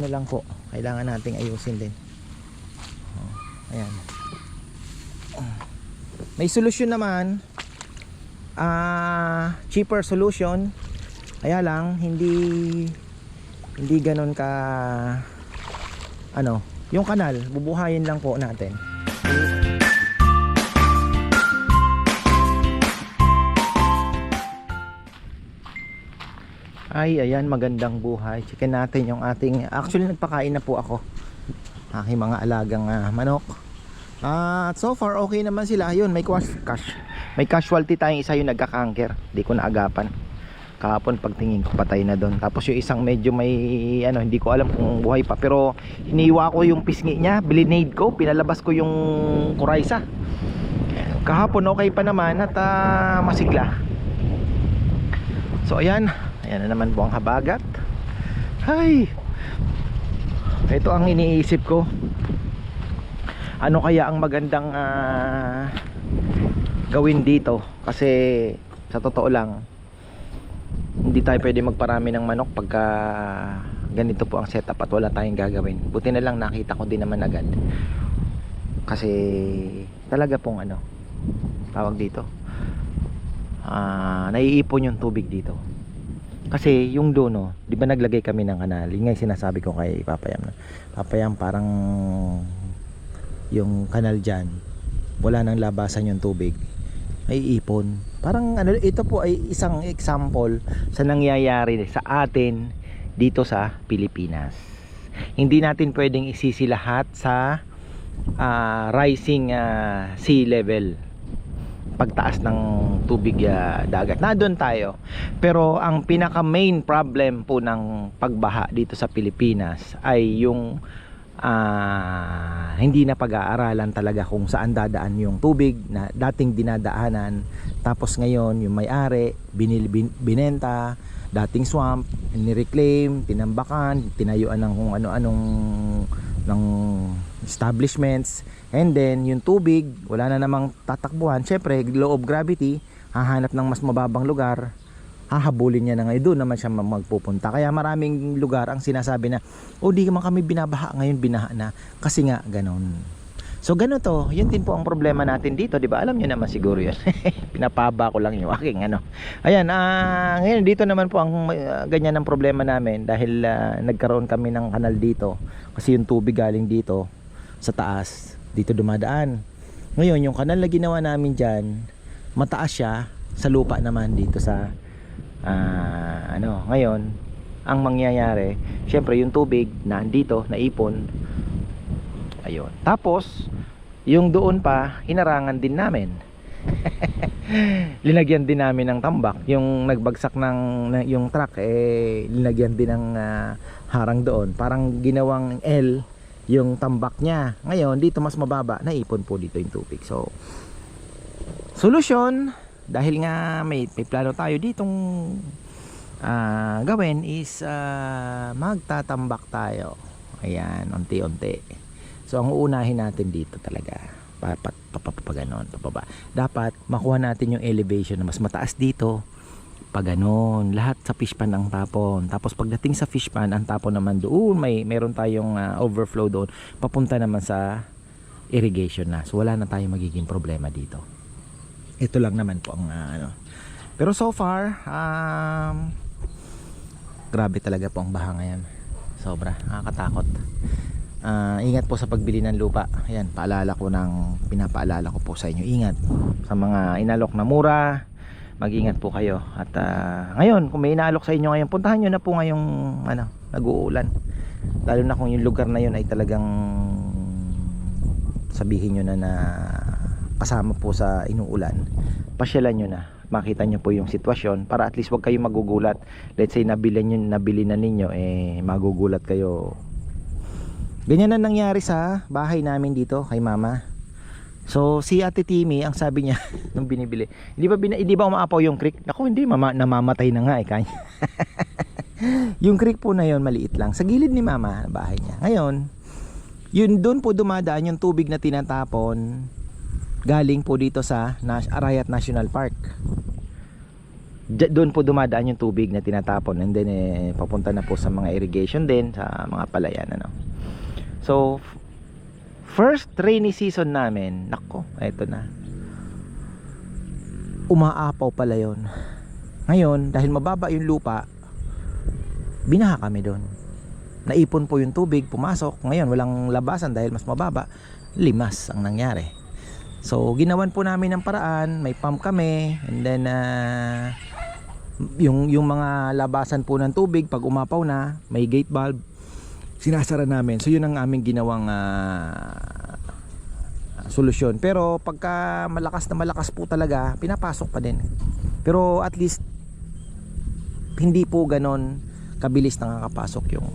Ano lang po, kailangan nating ayusin din. Ayan. May solusyon naman, cheaper solution. Kaya lang hindi ganoon ka ano, yung kanal bubuhayin lang po natin. Ay, ayan, magandang buhay. Chicken natin yung ating, actually nagpakain na po ako aking mga alagang manok. At so far okay naman sila. Yun, may casualty tayong isa, yung nagka-cancer. Di ko naagapan. Kahapon pagtingin ko patay na doon. Tapos yung isang medyo may ano, hindi ko alam kung buhay pa, pero hiniwa ko yung pisngi niya, bilinade ko, pinalabas ko yung kuraysa. Kahapon okay pa naman at masigla. So ayan, ayan na naman po ang habagat. Hay, ito ang iniisip ko, ano kaya ang magandang gawin dito. Kasi sa totoo lang, hindi tayo pwede magparami ng manok pagka ganito po ang setup at wala tayong gagawin. Buti na lang nakita ko din naman agad, kasi talaga pong ano tawag dito, naiipon yung tubig dito. Kasi yung dono, di ba naglagay kami ng kanal, yung nga sinasabi ko kay Papayam, Papayam, parang yung kanal dyan, wala nang labasan yung tubig, ay ipon. Parang ano, ito po ay isang example sa nangyayari sa atin dito sa Pilipinas. Hindi natin pwedeng isisi lahat sa rising sea level, pagtaas ng tubig dagat. Nandun tayo. Pero ang pinaka main problem po ng pagbaha dito sa Pilipinas ay yung hindi na pag-aaralan talaga kung saan dadaan yung tubig na dating dinadaanan. Tapos ngayon yung may-ari binenta, dating swamp ni-reclaim, tinambakan, tinayuan ng kung ano-anong ng establishments, and then yung tubig wala na namang tatakbuhan. Syempre law of gravity, hahanap ng mas mababang lugar, hahabulin niya na ngayon, doon naman siya magpupunta. Kaya maraming lugar ang sinasabi na, oh, di naman kami binabaha, ngayon binaha na, kasi nga ganon. So gano'n to, yun din po ang problema natin dito, di ba? Alam niyo naman siguro yun. Pinapaba ko lang yung aking ano. Ayan, ngayon dito naman po ang ganyan ang problema namin, dahil nagkaroon kami ng kanal dito, kasi yung tubig galing dito sa taas, dito dumadaan. Ngayon yung kanal na ginawa namin dyan, mataas siya sa lupa naman dito sa ano. Ngayon ang mangyayari, syempre yung tubig na andito, naipon, ayun. Tapos yung doon pa, hinarangan din namin. Linagyan din namin ng tambak. Yung nagbagsak ng yung truck, linagyan din ng harang doon. Parang ginawang L yung tambak niya. Ngayon dito mas mababa, naipon po dito yung tubig. So solusyon, dahil nga may plano tayo ditong gawin, is magtatambak tayo. Ayan, unti-unti. So ang uunahin natin dito talaga, papaganon, papaba. Dapat makuha natin yung elevation na mas mataas dito, paganon. Lahat sa fish pan ang tapon. Tapos pagdating sa fish pan, ang tapon naman doon, meron tayong overflow doon, papunta naman sa irrigation na. So wala na tayong magiging problema dito. Ito lang naman po ang ano. Pero so far, grabe talaga po ang baha ngayon. Sobra, nakakatakot. Ingat po sa pagbili ng lupa. Ayan, pinapaalala ko po sa inyo. Ingat sa mga inalok na mura. Mag-ingat po kayo. At ngayon, kung may inaalok sa inyo ngayon, puntahan nyo na po ngayong nag-uulan. Lalo na kung yung lugar na yun ay talagang sabihin nyo na kasama po sa inuulan. Pasyalan nyo na, makita nyo po yung sitwasyon, para at least wag kayo magugulat. Let's say nabili na ninyo, magugulat kayo. Ganyan na nangyari sa bahay namin dito kay mama. So si Ate Timmy, ang sabi niya nung binibili, hindi ba umaapaw yung creek? Naku, hindi, namamatay na nga kanya. Yung creek po na yon maliit lang sa gilid ni mama, bahay niya. Ngayon, yun doon po dumadaan yung tubig na tinatapon galing po dito sa Arayat National Park. doon po dumadaan yung tubig na tinatapon, and then papunta na po sa mga irrigation din, sa mga palayan, ano. So first rainy season namin, nako, eto na, umaapaw pala yon. Ngayon dahil mababa yung lupa, binaha kami doon, naipon po yung tubig, pumasok. Ngayon walang labasan dahil mas mababa, limas ang nangyari. So ginawan po namin ng paraan, may pump kami, and then yung mga labasan po ng tubig pag umapaw na, may gate valve, sinasara namin. So yun ang aming ginawang solusyon. Pero pagka malakas po talaga, pinapasok pa din. Pero at least hindi po ganon kabilis nakakapasok yung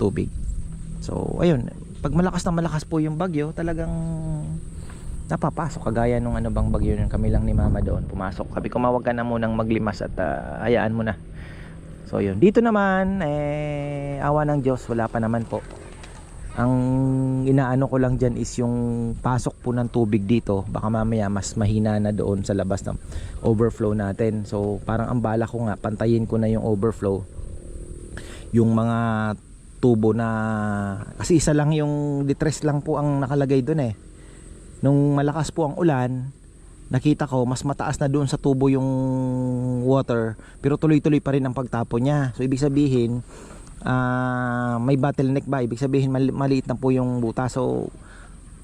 tubig. So ayun, pag malakas po yung bagyo, talagang napapasok, kagaya nung ano bang bagyo yun, kami lang ni mama doon pumasok. Sabi ko, mawag ka na munang maglimas at hayaan mo na. So yun, dito naman awa ng Diyos, wala pa naman po. Ang inaano ko lang dyan is yung pasok po ng tubig dito, baka mamaya mas mahina na doon sa labas ng overflow natin. So parang ang bala ko nga, pantayin ko na yung overflow, yung mga tubo na, kasi isa lang yung detress lang po ang nakalagay doon Nung malakas po ang ulan, nakita ko mas mataas na doon sa tubo yung water, pero tuloy-tuloy pa rin ang pagtapon niya. So ibig sabihin may bottleneck ba, ibig sabihin maliit na po yung butas. So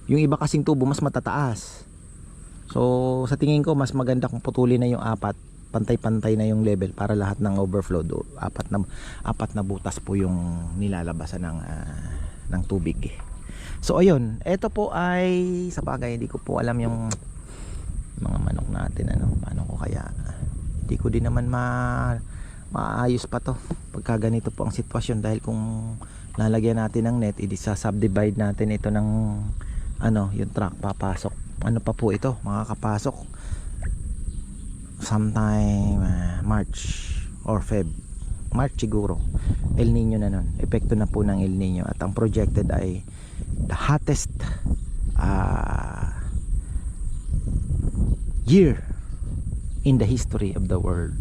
yung iba kasing tubo mas matataas. So sa tingin ko mas maganda kung putulin na yung apat, pantay-pantay na yung level para lahat ng overflow do. Apat na butas po yung nilalabasan ng tubig. So ayun, ito po ay sa bagay hindi ko po alam yung mga manok natin, paano ko kaya, hindi ko din naman maayos pa to pagka ganito po ang sitwasyon, dahil kung lalagyan natin ng net, subdivide natin ito ng yung truck papasok. Ano pa po ito, makakapasok sometime March or Feb. March siguro, El Nino na nun, epekto na po ng El Nino, at ang projected ay the hottest year in the history of the world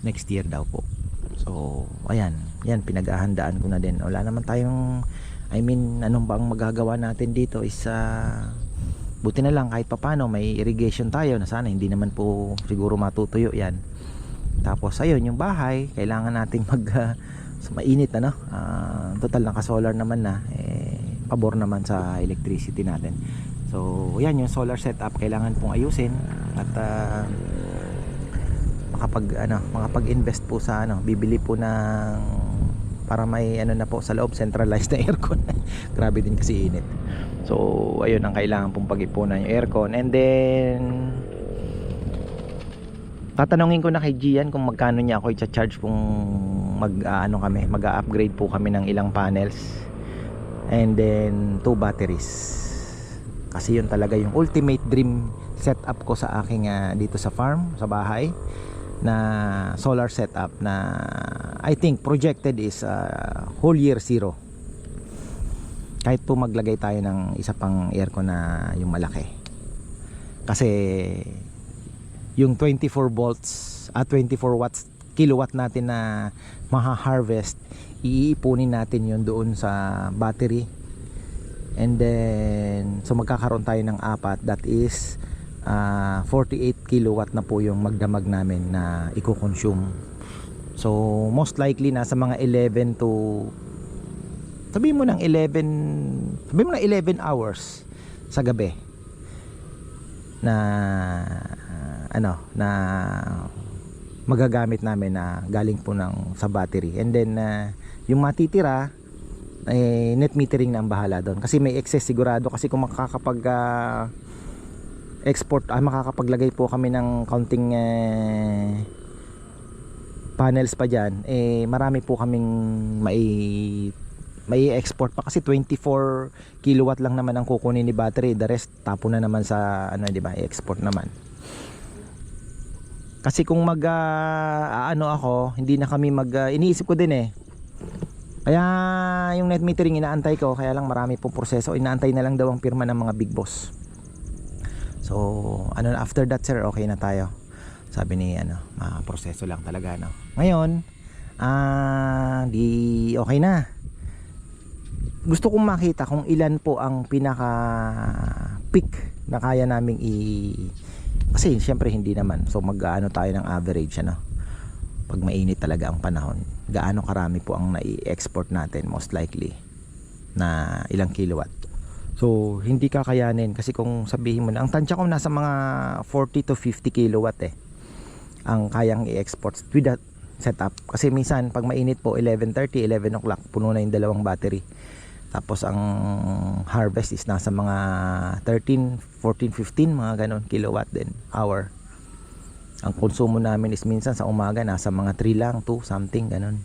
next year daw po. So ayan, yan pinaghahandaan ko na din. Wala naman tayong, anong bang magagawa natin dito is buti na lang kahit papano may irrigation tayo, na sana hindi naman po siguro matutuyo yan. Tapos ayun, yung bahay kailangan nating mainit total naka solar naman na, pabor naman sa electricity natin. So yan yung solar setup, kailangan pong ayusin at makapag-invest po sa bibili po ng, para may na po sa loob, centralized na aircon. Grabe din kasi init. So ayun ang kailangan pong pag-ipunan, yung aircon. And then tatanungin ko na kay Gian kung magkano niya ako i-charge kung mag-upgrade po kami ng ilang panels and then 2 batteries. Kasi yun talaga yung ultimate dream setup ko sa aking dito sa farm, sa bahay, na solar setup na I think projected is whole year zero. Kahit po maglagay tayo ng isa pang aircon na yung malaki. Kasi yung 24 volts at 24 watts kilowatt natin na maha-harvest, iipunin natin yun doon sa battery, and then so magkakaroon tayo ng apat, that is 48 kilowatt na po yung magdamag namin na i-consume. So most likely nasa mga 11 to, sabihin mo ng 11 hours sa gabi na na magagamit namin na galing po sa battery. And then yung matitira net metering na ang bahala doon, kasi may excess sigurado. Kasi kung makakapaglagay po kami ng counting panels pa dyan, marami po kaming may export pa, kasi 24 kilowatt lang naman ang kukunin ni battery, the rest tapo na naman sa di ba, i-export naman. Kasi kung ako, hindi na kami iniisip ko din kaya yung net metering inaantay ko, kaya lang marami pong proseso, inaantay na lang daw ang pirma ng mga big boss. So after that sir, okay na tayo. Sabi ni proseso lang talaga, no. Ngayon, di okay na. Gusto kong makita kung ilan po ang pinaka peak na kaya naming kasi syempre hindi naman. So mag-aano tayo ng average, pag mainit talaga ang panahon, gaano karami po ang nai-export natin most likely na ilang kilowatt. So hindi kakayanin kasi kung sabihin mo na ang tansya ko nasa mga 40 to 50 kilowatt ang kayang i-export with that setup. Kasi minsan pag mainit po 11:30, 11 o'clock puno na yung dalawang battery. Tapos ang harvest is nasa mga 13, 14, 15 mga ganon kilowatt din hour. Ang konsumo namin is minsan sa umaga nasa mga 3 lang, 2 something ganon.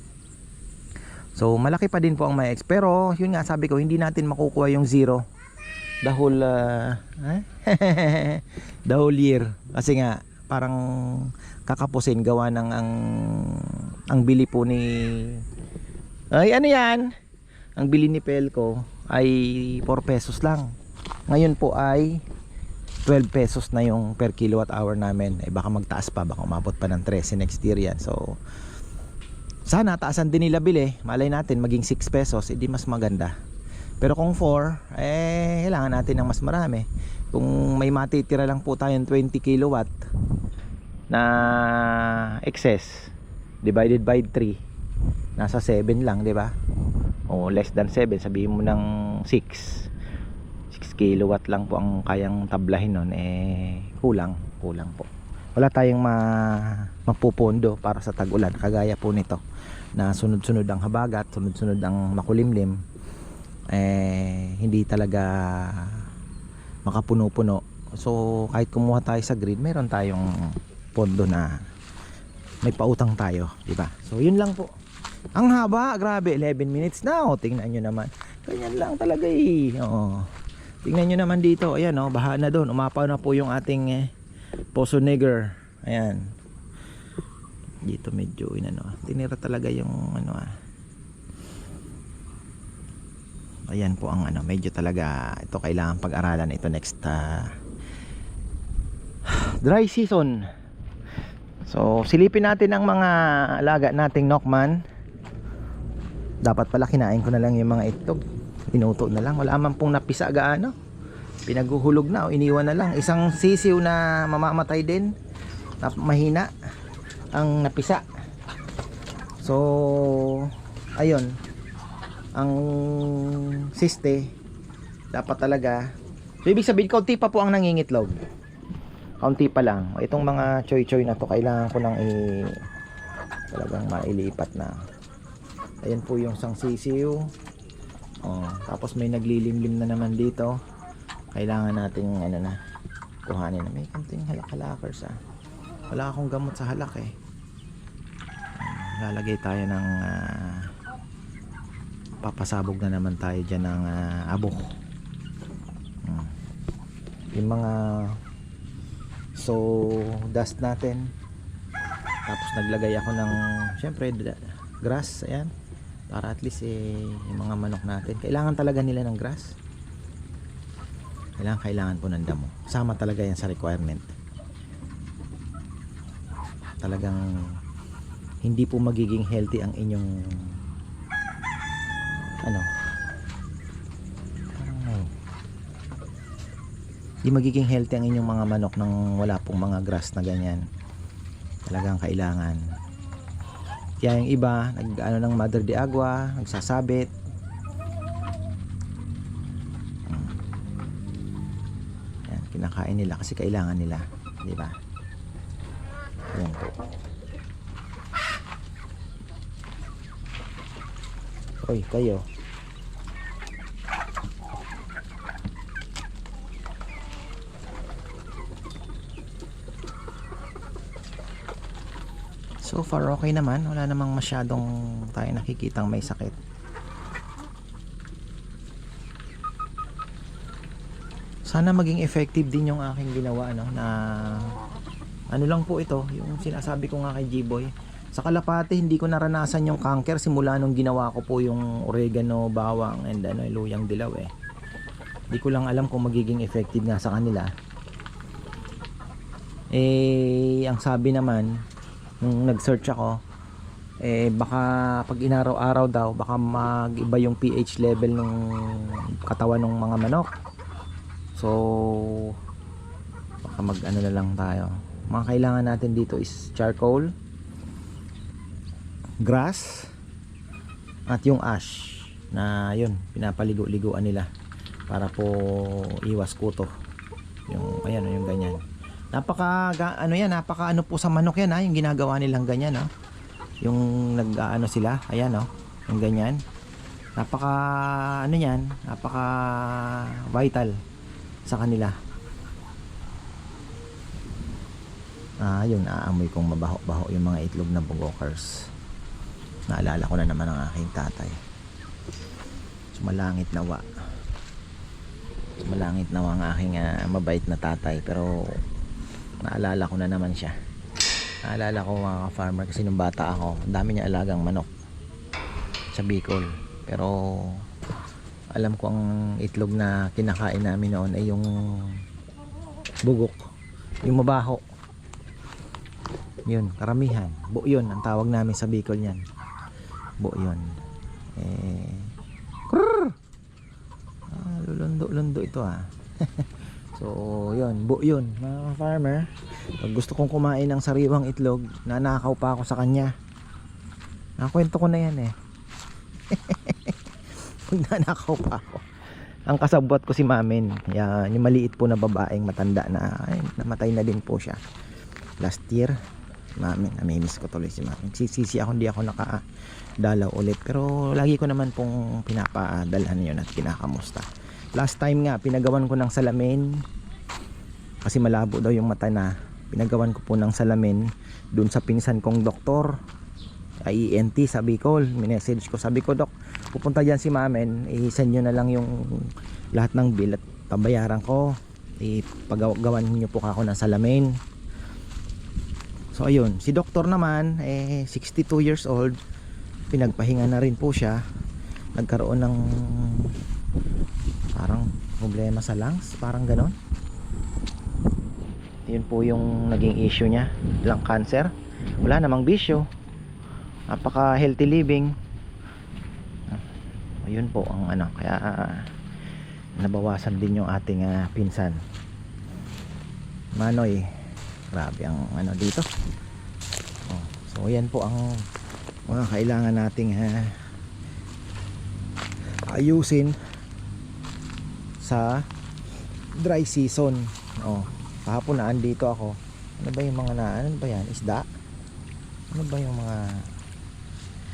So malaki pa din po ang may pero yun nga sabi ko, hindi natin makukuha yung zero the whole the whole year. Kasi nga parang kakapusin gawa ng ang bili po ni ano yan, ang bili ni Pelco ay 4 pesos lang. Ngayon po ay 12 pesos na yung per kilowatt hour namin. Baka magtaas pa, baka umabot pa ng 13 next year yan. So sana taasan din nila bili, malay natin maging 6 pesos, edi mas maganda. Pero kung 4, kailangan natin ng mas marami. Kung may matitira lang po tayong 20 kilowatt na excess divided by 3, nasa 7 lang, di ba? O less than 7, sabihin mo ng 6 kilowatt lang po ang kayang tablahin nun, kulang po. Wala tayong mapupondo para sa tag-ulan kagaya po nito na sunod-sunod ang habagat, sunod-sunod ang makulimlim. Hindi talaga makapuno-puno. So kahit kumuha tayo sa grid, meron tayong pondo na may pautang tayo, di ba? So yun lang po. Ang haba, grabe, 11 minutes na. Tingnan nyo naman, ganyan lang talaga tingnan nyo naman dito, ayan baha na doon, umapaw na po yung ating Poso Nigger. Ayan, dito medyo tinira talaga yung ayan po ang medyo talaga ito kailangan pag-aralan ito next dry season. So silipin natin ang mga alaga nating Nokman. Dapat pala kinain ko na lang yung mga itlog, inuto na lang, wala man pong napisa gaano, pinaguhulog na o iniwan na lang. Isang sisiw na mamamatay din na mahina ang napisa. So ayun, ang siste dapat talaga, so ibig sabihin kaunti pa po ang nangingitlog, kaunti pa lang. Itong mga choy-choy na to kailangan ko nang talagang mailipat na. Ayan po yung isang sisiw. Tapos may naglilimlim na naman dito, kailangan nating kuhanin na. May konting halak-halakers wala akong gamot sa halak lalagay tayo ng papasabog na naman tayo dyan ng abok. Yung mga dust natin. Tapos naglagay ako ng syempre grass, ayan, para at least yung mga manok natin, kailangan talaga nila ng grass, kailangan po ng damo, sama talaga yan sa requirement. Talagang hindi po magiging healthy ang inyong hindi magiging healthy ang inyong mga manok nang wala pong mga grass na ganyan. Talagang kailangan. Kaya yung iba ng mother de agua, nagsasabit. Yan, kinakain nila kasi kailangan nila, di ba? Yan po. Oy, kayo. So far okay naman, wala namang masyadong tayo nakikitang may sakit. Sana maging effective din yung aking ginawa na lang po ito, yung sinasabi ko nga kay G-Boy. Sa kalapati hindi ko naranasan yung canker simula nung ginawa ko po yung oregano, bawang and luyang dilaw Hindi ko lang alam kung magiging effective nga sa kanila. Ang sabi naman nung nag-search ako, baka pag inaraw-araw daw baka mag-iba yung pH level ng katawan ng mga manok. So baka mag-ano na lang tayo. Mga kailangan natin dito is charcoal, grass, at yung ash na yun pinapaligo-liguan nila para po iwas kuto. Yung ayan, yung ganyan. Napaka ano po sa manok yan, yung ginagawa nilang ganyan, yung nag-ano sila, ayan, yung ganyan. Napaka napaka vital sa kanila. Yun, aamoy kong mabaho-baho yung mga itlog na bugokers. Naalala ko na naman ang aking tatay. Sumalangit nawa ang aking mabait na tatay, pero naalala ko na naman siya. Naalala ko mga farmer kasi nung bata ako, ang dami niya alagang manok sa Bicol. Pero alam ko ang itlog na kinakain namin noon ay yung bugok, yung mabaho. Yun, karamihan. Buo yun, ang tawag namin sa Bicol niyan. Buo yun. Lundo ito So yun, buo yun mga farmer. Pag gusto kong kumain ng sariwang itlog, nanakaw pa ako sa kanya. Nakwento ko na yan Pag nanakaw pa ako, ang kasabwat ko si Mamin, yan, yung maliit po na babaeng matanda na namatay na din po siya last year. Mamin, namimiss ko tuloy si Mamin. Sisisi ako, hindi ako nakadalaw ulit, pero lagi ko naman pong pinapadalhan yun at kinakamusta. Last time nga, pinagawan ko ng salamin kasi malabo daw yung mata na. Pinagawan ko po ng salamin dun sa pinsan kong doktor, ENT sa Bicol. Minessage ko, sabi ko, Dok, pupunta dyan si Mamin, i-send nyo na lang yung lahat ng bill at pabayaran ko, ipagawan nyo po ako ng salamin. So ayun, si doktor naman 62 years old, pinagpahinga na rin po siya. Nagkaroon ng parang problema sa lungs, parang ganon. Yun po yung naging issue niya, lung cancer. Wala namang bisyo, napaka healthy living. Ayun po ang kaya nabawasan din yung ating pinsan Manoy. Grabe ang dito. So yan po ang mga kailangan nating ayusin sa dry season. Kahapon na andito ako. Ano ba yung mga ano ba yan? Isda? Ano ba yung mga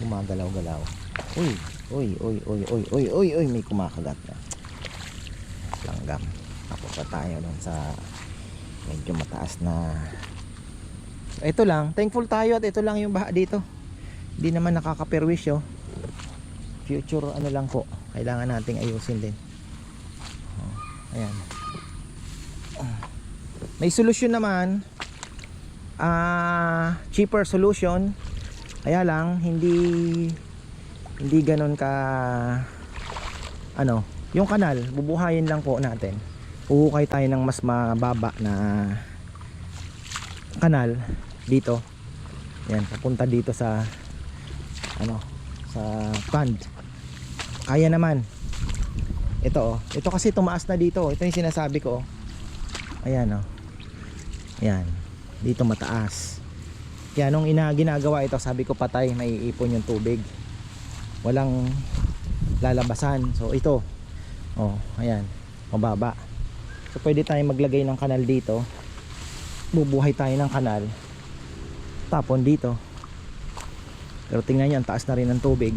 gumagalaw-galaw? Uy, may kumakagat na. Langgam. Tapos pa tayo dun sa medyo mataas na. Ito lang, thankful tayo at ito lang yung baha dito. Hindi naman nakakaperwisyo. Future lang po, kailangan nating ayusin din. Ayan. May solusyon naman, cheaper solution. Kaya lang hindi ganon ka yung kanal, bubuhayin lang po natin. Uhukay tayo ng mas mababa na kanal dito. Yan, papunta dito sa sa pond. Kaya naman. Ito kasi tumaas na dito. Ito yung sinasabi ko. Ayan Ayan. Dito mataas. Kaya nung ginagawa ito, sabi ko patay, may ipon yung tubig. Walang lalabasan. So ito. Ayan, mababa. So pwede tayong maglagay ng kanal dito. Bubuhay tayo ng kanal. Tapon dito. Pero tingnan nyo, ang taas na rin ng tubig.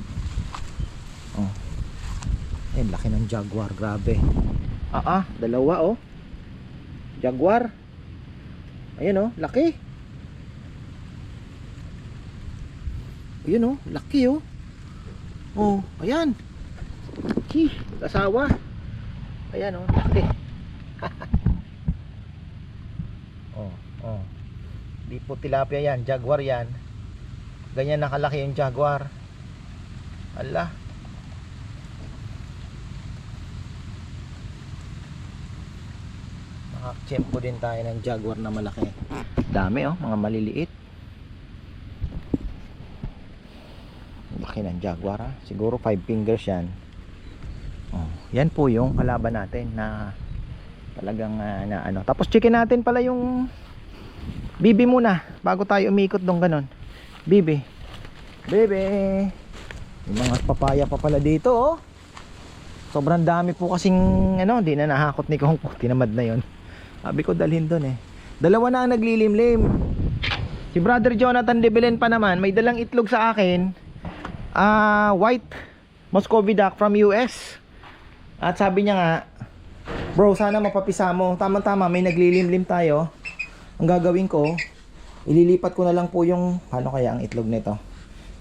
Laki ng jaguar, grabe. Dalawa jaguar. Ayan laki. Ayun laki ayan. Asawa. Ayan laki. Di po tilapia yan, jaguar yan. Ganyan nakalaki yung jaguar. Ala. Nakakchempo din tayo ng jaguar na malaki. Dami oh, mga maliliit. Laki ng jaguar ha. Siguro 5 fingers yan. Oh, yan po yung kalaban natin na talagang na ano. Tapos checkin natin pala yung bibi muna bago tayo umikot dong ganon. Bibi. Bibi. Yung mga papaya pa pala dito oh. Sobrang dami po kasing ano, di na nahakot ni Kong. Tinamad na yon. Sabi ko dalhin doon eh. Dalawa na ang naglilimlim. Si Brother Jonathan de Belen pa naman, may dalang itlog sa akin. White Muscovy duck from US. At sabi niya nga, bro, sana mapapisa mo. Tama-tama, may naglilimlim tayo. Ang gagawin ko, ililipat ko na lang po yung, paano kaya ang itlog nito?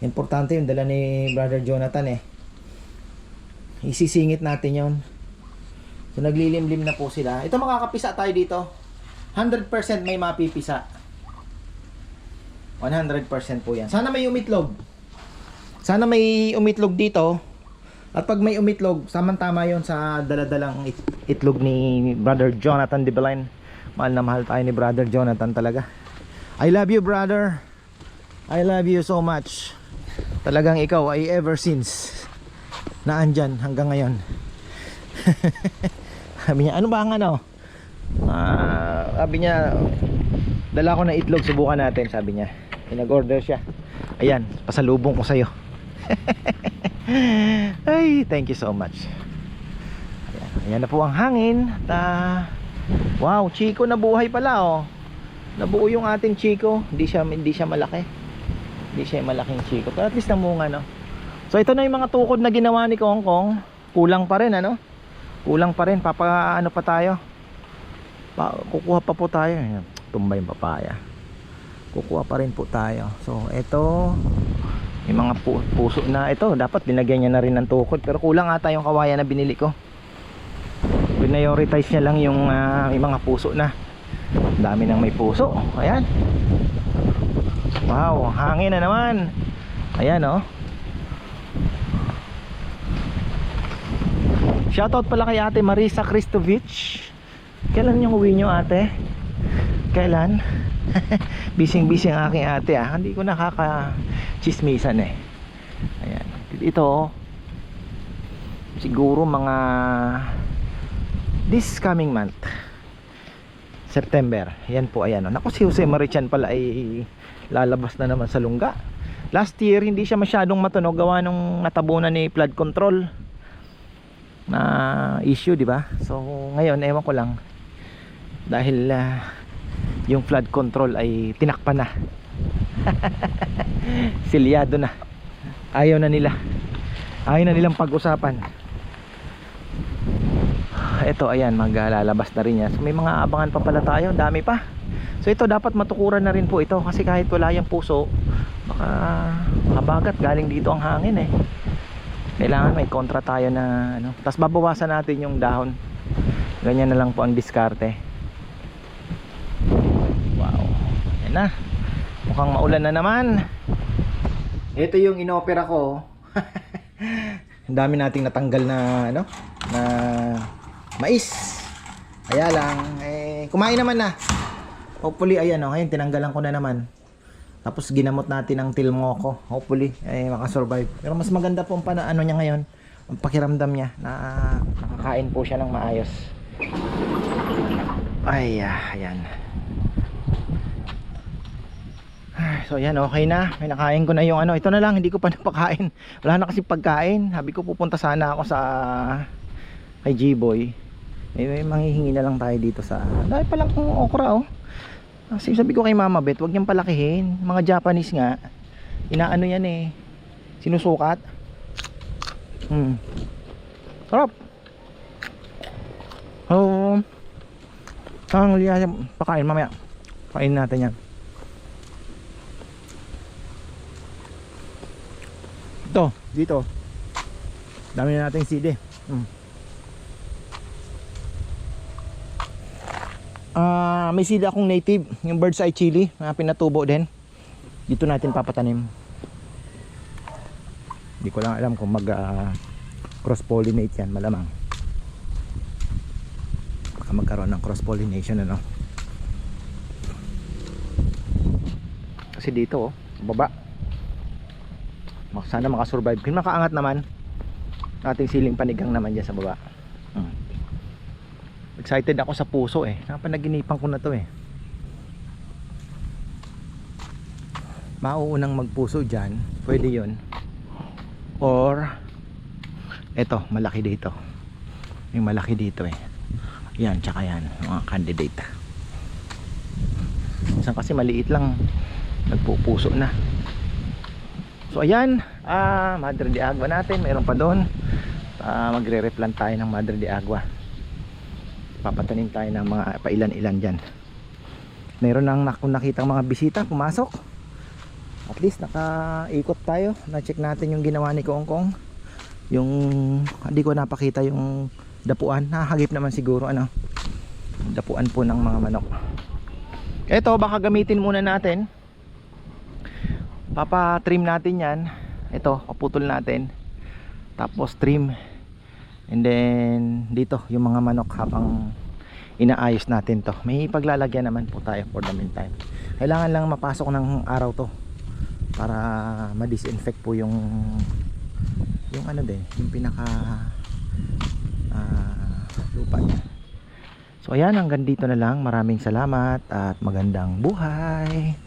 Importante yung dala ni Brother Jonathan eh. Isisingit natin yon. So naglilimlim na po sila. Ito, makakapisa tayo dito. 100% may mapipisa. 100% po yan. Sana may umitlog. Sana may umitlog dito. At pag may umitlog, samang-tama yon sa daladalang itlog ni Brother Jonathan de Belen. Mahal na mahal tayo ni Brother Jonathan talaga. I love you, brother. I love you so much. Talagang ikaw ay ever since naandyan hanggang ngayon. Sabi niya, ano ba ang ano? Sabi niya, dala ko na itlog, subukan natin. Sabi niya, pinag-order siya. Ayan, pasalubong ko sa'yo. Ay, thank you so much. Ayan, ayan na po ang hangin. Wow, Chico na buhay pala oh. Nabuo yung ating Chico. Hindi siya malaki. Hindi siya malaking Chico. Pero at least namunga no. So ito na yung mga tukod na ginawa ni Kong Kong. Kulang pa rin ano. Kulang pa rin. Ano pa tayo. Kukuha pa po tayo. Ayan, tumba yung papaya. Kukuha pa rin po tayo. So ito, yung mga puso na ito, dapat binagyan niya na rin ng tukod. Pero kulang ata yung kawayan na binili ko. Prioritize niya lang yung mga puso na. Dami nang may puso. Ayan. Wow, hangin na naman. Ayan oh. Shoutout pala kay Ate Marisa Kristovich. Kailan yung uwi nyo ate? Kailan? Bising-bising ang aking ate ah. Hindi ko nakaka-chismisan eh. Ayan. Ito siguro mga this coming month, September. Yan po, ayan. Naku, si Jose Marichan pala ay lalabas na naman sa lungga. Last year hindi siya masyadong matunog gawa nung natabunan ni flood control na issue, di ba? So ngayon ewan ko lang dahil yung flood control ay tinakpan na. Silyado na. Ayaw na nilang pag-usapan. Ito ayan, maglalabas na rin yan. So may mga abangan pa pala tayo, dami pa. So ito dapat matukuran na rin po ito kasi kahit wala yung puso, baka mabagat, galing dito ang hangin eh. Kailangan may kontra tayo na ano. Tapos babawasan natin yung dahon. Ganyan na lang po ang diskarte. Wow. Ayan na. Mukhang maulan na naman. Ito yung inopera ko. Ang dami nating natanggal na ano, na mais. Kaya lang kumain naman na. Hopefully ayan oh, ngayon tinanggalan ko na naman. Tapos ginamot natin ang tilmoko. Hopefully makasurvive. Pero mas maganda po ang ano niya ngayon, ang pakiramdam niya na nakakain po siya ng maayos. Ay, ayan. So yan, okay na. May nakain ko na yung ano. Ito na lang, hindi ko pa napakain. Wala na kasi pagkain. Sabi ko pupunta sana ako sa kay G-Boy. May manghihingi na lang tayo dito sa dahil palang okra oh. Kasi sabi ko kay Mama Bet, huwag niyang palakihin. Mga Japanese nga, inaano yan eh, sinusukat. Sarap. Ang liya, pakain mamaya. Pakain natin yan. Ito, dito. Dami na nating sili. May sili akong native, yung bird's eye chili na pinatubo din. Dito natin papatanim. Hindi ko lang alam kung mag cross pollinate yan, malamang baka magkaroon ng cross pollination ano. kasi dito, oh, sa baba. Sana makasurvive. Kung makaangat naman, ating siling panigang naman dyan sa baba. Excited ako sa puso eh. Napanaginipan ko na to eh. Mauunang magpuso dyan, pwede yun. Or eto, malaki dito. Yung malaki dito eh. Yan, tsaka yan, mga candidate. Minsan kasi maliit lang, nagpupuso na. So ayan, Madre de Agua natin, mayroon pa doon. Magre-replant tayo ng Madre de Agua. Papatanim tayo ng mga pailan-ilan dyan. Meron nang nakitang mga bisita pumasok. At least nakaikot tayo. Na-check natin yung ginawa ni Kongkong. Yung hindi ko napakita yung dapuan. Nakahagip naman siguro ano. Dapuan po ng mga manok. Ito baka gamitin muna natin. Papa-trim natin yan. Ito, paputol natin. Tapos trim. And then dito yung mga manok habang inaayos natin to. May paglalagyan naman po tayo for the meantime. Kailangan lang mapasok ng araw to para ma-disinfect po yung ano din, yung pinaka lupa niya. So ayan, hanggang dito na lang. Maraming salamat at magandang buhay.